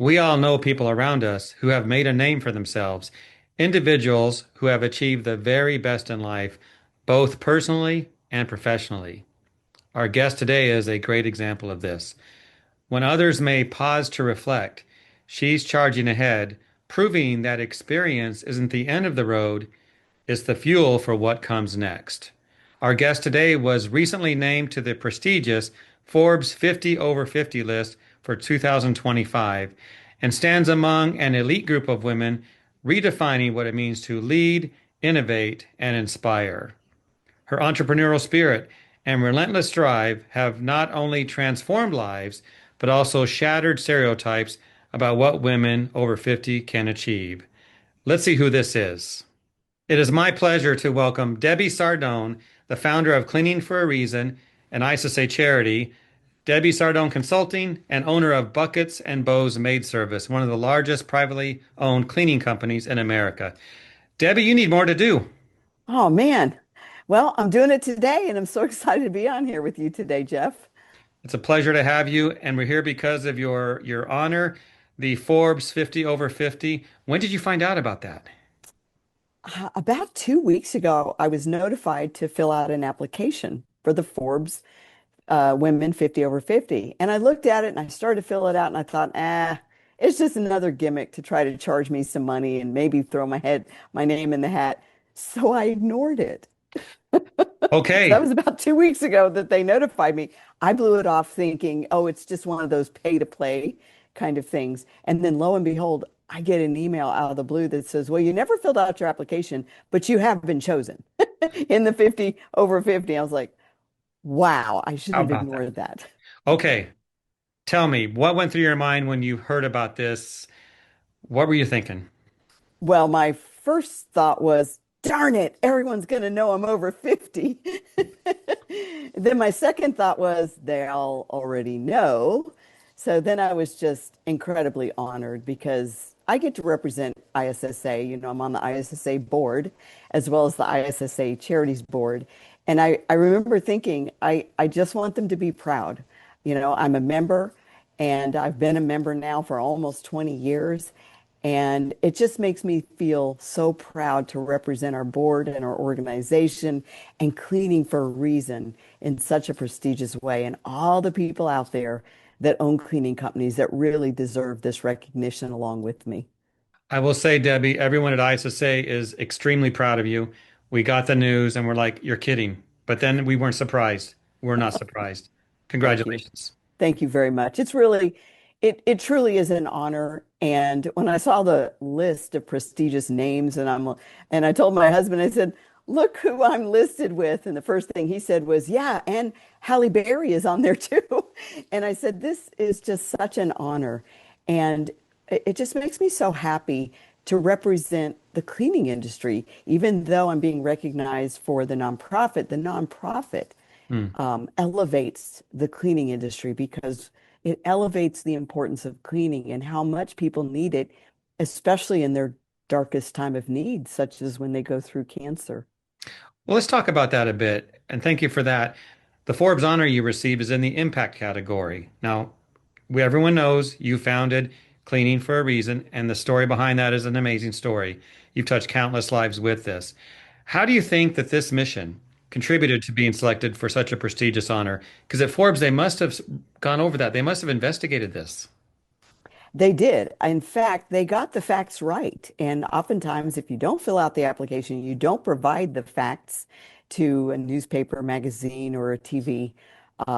We all know people around us who have made a name for themselves, individuals who have achieved the very best in life, both personally and professionally. Our guest today is a great example of this. When others may pause to reflect, she's charging ahead, proving that experience isn't the end of the road, it's the fuel for what comes next. Our guest today was recently named to the prestigious Forbes 50 over 50 list for 2025 and stands among an elite group of women redefining what it means to lead, innovate, and inspire. Her entrepreneurial spirit and relentless drive have not only transformed lives, but also shattered stereotypes about what women over 50 can achieve. Let's see who this is. It is my pleasure to welcome Debbie Sardone, the founder of Cleaning for a Reason and ISSA Charity, Debbie Sardone Consulting, and owner of Buckets and Bows Maid Service, one of the largest privately owned cleaning companies in America. Debbie, you need more to do. Oh man. Well, I'm doing it today and I'm so excited to be on here with you today, Jeff. It's a pleasure to have you, and we're here because of your honor, the Forbes 50 over 50. When did you find out about that? About 2 weeks ago, I was notified to fill out an application for the Forbes Women 50 over 50. And I looked at it and I started to fill it out and I thought, it's just another gimmick to try to charge me some money and maybe throw my name in the hat. So I ignored it. So that Okay. was about 2 weeks ago that they notified me. I blew it off thinking, oh, it's just one of those pay to play kind of things. And then lo and behold, I get an email out of the blue that says, well, you never filled out your application, but you have been chosen in the 50 over 50. I was like, wow, I How shouldn't have about that? ignored that. Okay. Tell me, what went through your mind when you heard about this? What were you thinking? Well, my first thought was, darn it, everyone's going to know I'm over 50. Then my second thought was, they'll already know. So then I was just incredibly honored because I get to represent ISSA. I'm on the ISSA board as well as the ISSA Charities board. And I remember thinking, I just want them to be proud. I'm a member and I've been a member now for almost 20 years. And it just makes me feel so proud to represent our board and our organization and Cleaning for a Reason in such a prestigious way. And all the people out there that own cleaning companies that really deserve this recognition along with me. I will say, Debbie, everyone at ISSA is extremely proud of you. We got the news and we're like, you're kidding. But then we weren't surprised. We're not surprised. Thank you. Congratulations. Thank you very much. It truly is an honor. And when I saw the list of prestigious names and I told my husband, I said, look who I'm listed with. And the first thing he said was, yeah, and Halle Berry is on there too. And I said, this is just such an honor. And it just makes me so happy to represent the cleaning industry, even though I'm being recognized for the nonprofit Hmm. elevates the cleaning industry because it elevates the importance of cleaning and how much people need it, especially in their darkest time of need, such as when they go through cancer. Well, let's talk about that a bit. And thank you for that. The Forbes honor you received is in the impact category. Now, everyone knows you founded Cleaning for a Reason, and the story behind that is an amazing story. You've touched countless lives with this. How do you think that this mission contributed to being selected for such a prestigious honor? Because at Forbes, they must have gone over that. They must have investigated this. They did. In fact, they got the facts right. And oftentimes, if you don't fill out the application, you don't provide the facts to a newspaper, magazine, or a TV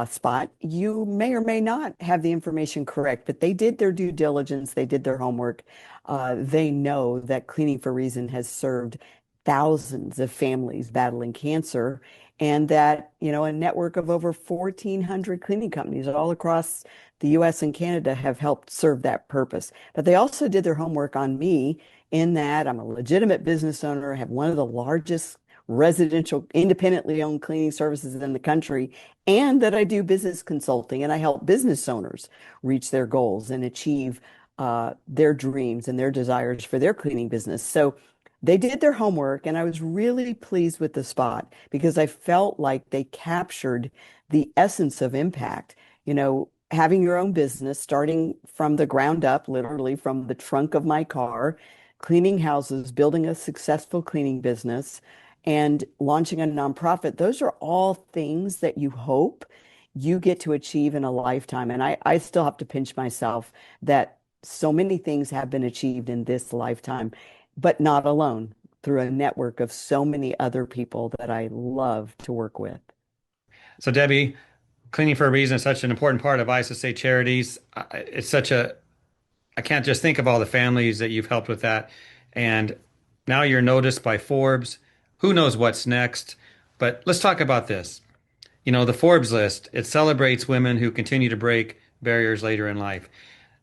spot, you may or may not have the information correct. But they did their due diligence, they did their homework. They know that Cleaning for Reason has served thousands of families battling cancer, and that, a network of over 1,400 cleaning companies all across the US and Canada have helped serve that purpose. But they also did their homework on me in that I'm a legitimate business owner, I have one of the largest residential independently owned cleaning services in the country, and that I do business consulting and I help business owners reach their goals and achieve their dreams and their desires for their cleaning business. So they did their homework, and I was really pleased with the spot because I felt like they captured the essence of impact. having your own business, starting from the ground up, literally from the trunk of my car, cleaning houses, building a successful cleaning business, and launching a nonprofit. Those are all things that you hope you get to achieve in a lifetime. And I still have to pinch myself that so many things have been achieved in this lifetime, but not alone, through a network of so many other people that I love to work with. So, Debbie, cleaning for a reason is such an important part of ISSA Charities. It's such a, I can't just think of all the families that you've helped with that. And now you're noticed by Forbes. Who knows what's next? But let's talk about this. You know, the Forbes list, it celebrates women who continue to break barriers later in life.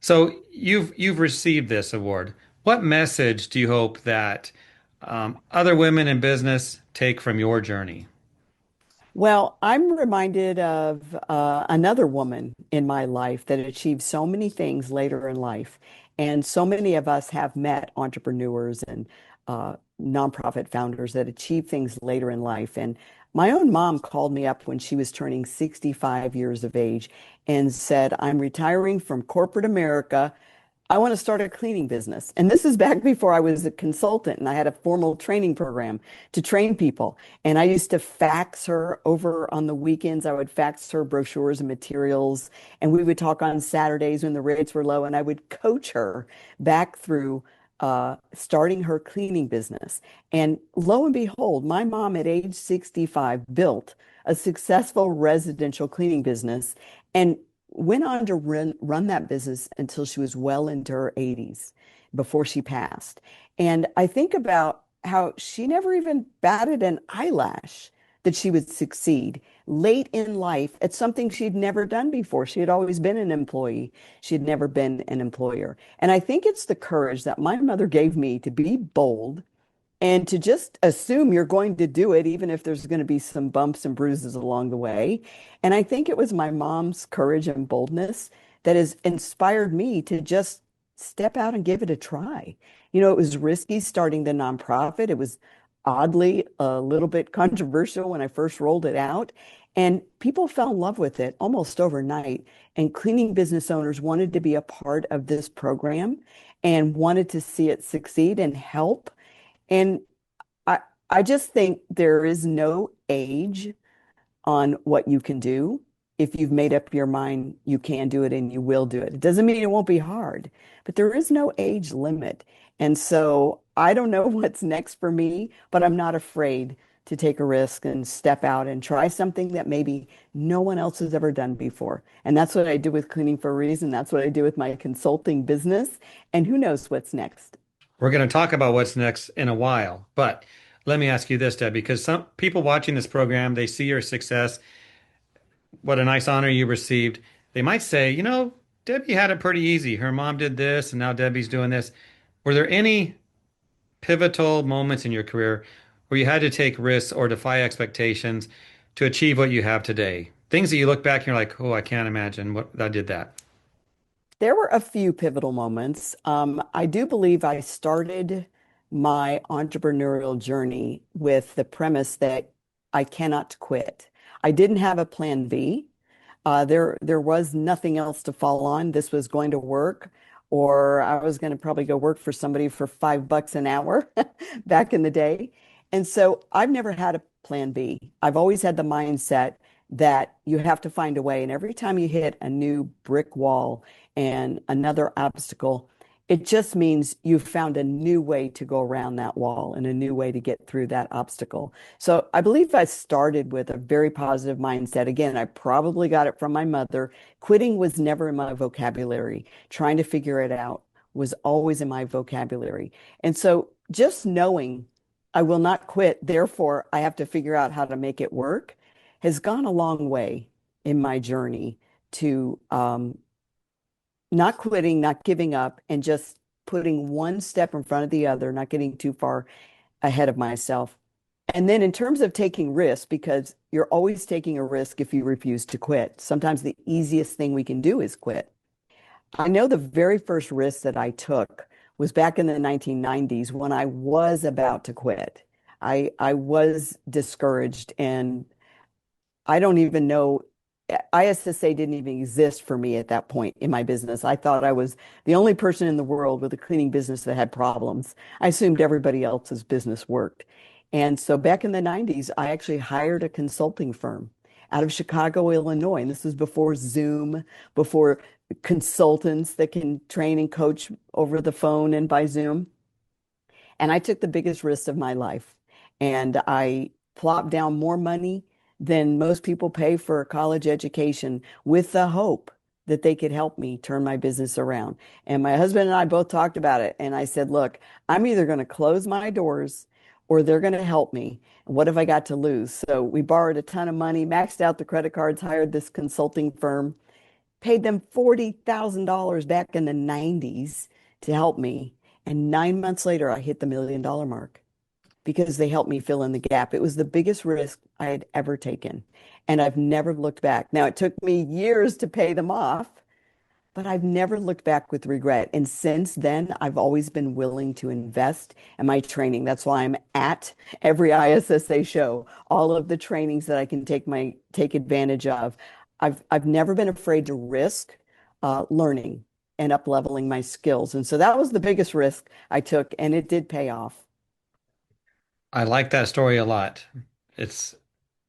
So you've received this award. What message do you hope that other women in business take from your journey? Well, I'm reminded of another woman in my life that achieved so many things later in life. And so many of us have met entrepreneurs and nonprofit founders that achieve things later in life. And my own mom called me up when she was turning 65 years of age and said, I'm retiring from corporate America. I want to start a cleaning business. And this is back before I was a consultant and I had a formal training program to train people. And I used to fax her over on the weekends. I would fax her brochures and materials. And we would talk on Saturdays when the rates were low. And I would coach her back through starting her cleaning business. And lo and behold, my mom at age 65 built a successful residential cleaning business. And went on to run that business until she was well into her 80s before she passed. And I think about how she never even batted an eyelash that she would succeed late in life at something she'd never done before. She had always been an employee. She had never been an employer. And I think it's the courage that my mother gave me to be bold and to just assume you're going to do it, even if there's going to be some bumps and bruises along the way. And I think it was my mom's courage and boldness that has inspired me to just step out and give it a try. You know, it was risky starting the nonprofit. It was oddly a little bit controversial when I first rolled it out. And people fell in love with it almost overnight. And cleaning business owners wanted to be a part of this program and wanted to see it succeed and help. And I I just think there is no age on what you can do. If you've made up your mind, you can do it and you will do it. It doesn't mean it won't be hard, but there is no age limit. And so I don't know what's next for me, but I'm not afraid to take a risk and step out and try something that maybe no one else has ever done before. And that's what I do with Cleaning for a Reason. That's what I do with my consulting business. And who knows what's next? We're going to talk about what's next in a while, but let me ask you this, Deb, because some people watching this program, they see your success, what a nice honor you received. They might say, you know, Debbie had it pretty easy. Her mom did this, and now Debbie's doing this. Were there any pivotal moments in your career where you had to take risks or defy expectations to achieve what you have today? Things that you look back and you're like, oh, I can't imagine what I did that. There were a few pivotal moments. I do believe I started my entrepreneurial journey with the premise that I cannot quit. I didn't have a plan B. There was nothing else to fall on. This was going to work, or I was going to probably go work for somebody for $5 an hour back in the day. And so I've never had a plan B. I've always had the mindset that you have to find a way. And every time you hit a new brick wall and another obstacle, it just means you've found a new way to go around that wall and a new way to get through that obstacle. So I believe I started with a very positive mindset. Again, I probably got it from my mother. Quitting was never in my vocabulary. Trying to figure it out was always in my vocabulary. And so just knowing I will not quit, therefore I have to figure out how to make it work, has gone a long way in my journey to not quitting, not giving up, and just putting one step in front of the other, not getting too far ahead of myself. And then in terms of taking risks, because you're always taking a risk if you refuse to quit. Sometimes the easiest thing we can do is quit. I know the very first risk that I took was back in the 1990s when I was about to quit. I was discouraged and I don't even know. ISSA didn't even exist for me at that point in my business. I thought I was the only person in the world with a cleaning business that had problems. I assumed everybody else's business worked. And so back in the 90s, I actually hired a consulting firm out of Chicago, Illinois. And this was before Zoom, before consultants that can train and coach over the phone and by Zoom. And I took the biggest risk of my life. And I plopped down more money than most people pay for a college education with the hope that they could help me turn my business around. And my husband and I both talked about it. And I said, look, I'm either going to close my doors or they're going to help me. And what have I got to lose? So we borrowed a ton of money, maxed out the credit cards, hired this consulting firm, paid them $40,000 back in the 90s to help me. And 9 months later, I hit the $1 million mark because they helped me fill in the gap. It was the biggest risk I had ever taken. And I've never looked back. Now, it took me years to pay them off, but I've never looked back with regret. And since then, I've always been willing to invest in my training. That's why I'm at every ISSA show, all of the trainings that I can take advantage of. I've never been afraid to risk learning and up leveling my skills. And so that was the biggest risk I took, and it did pay off. I like that story a lot. It's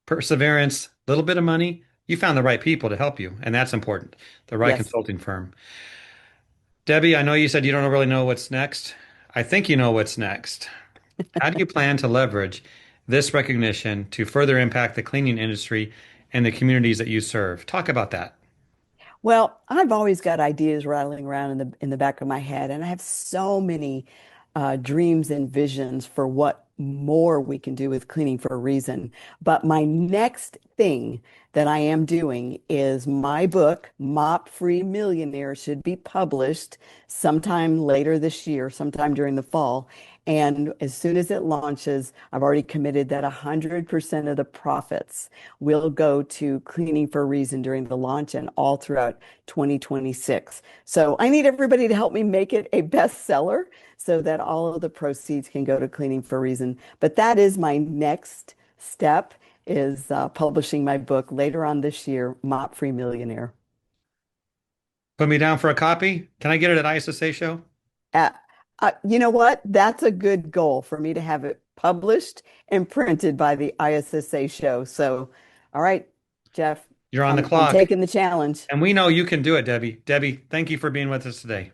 perseverance, a little bit of money. You found the right people to help you, and that's important. The right Yes. consulting firm. Debbie, I know you said you don't really know what's next. I think you know what's next. How do you plan to leverage this recognition to further impact the cleaning industry and the communities that you serve? Talk about that. Well, I've always got ideas rattling around in the back of my head, and I have so many dreams and visions for what more we can do with cleaning for a reason. But my next thing that I am doing is my book, Mop Free Millionaire, should be published sometime later this year, sometime during the fall. And as soon as it launches, I've already committed that 100% of the profits will go to Cleaning for a Reason during the launch and all throughout 2026. So I need everybody to help me make it a bestseller so that all of the proceeds can go to Cleaning for a Reason. But that is my next step is publishing my book later on this year, Mop Free Millionaire. Put me down for a copy. Can I get it at ISSA show? Uh, you know what? That's a good goal for me to have it published and printed by the ISSA show. So, all right, Jeff, You're on the I'm clock. taking the challenge. And we know you can do it, Debbie. Debbie, thank you for being with us today.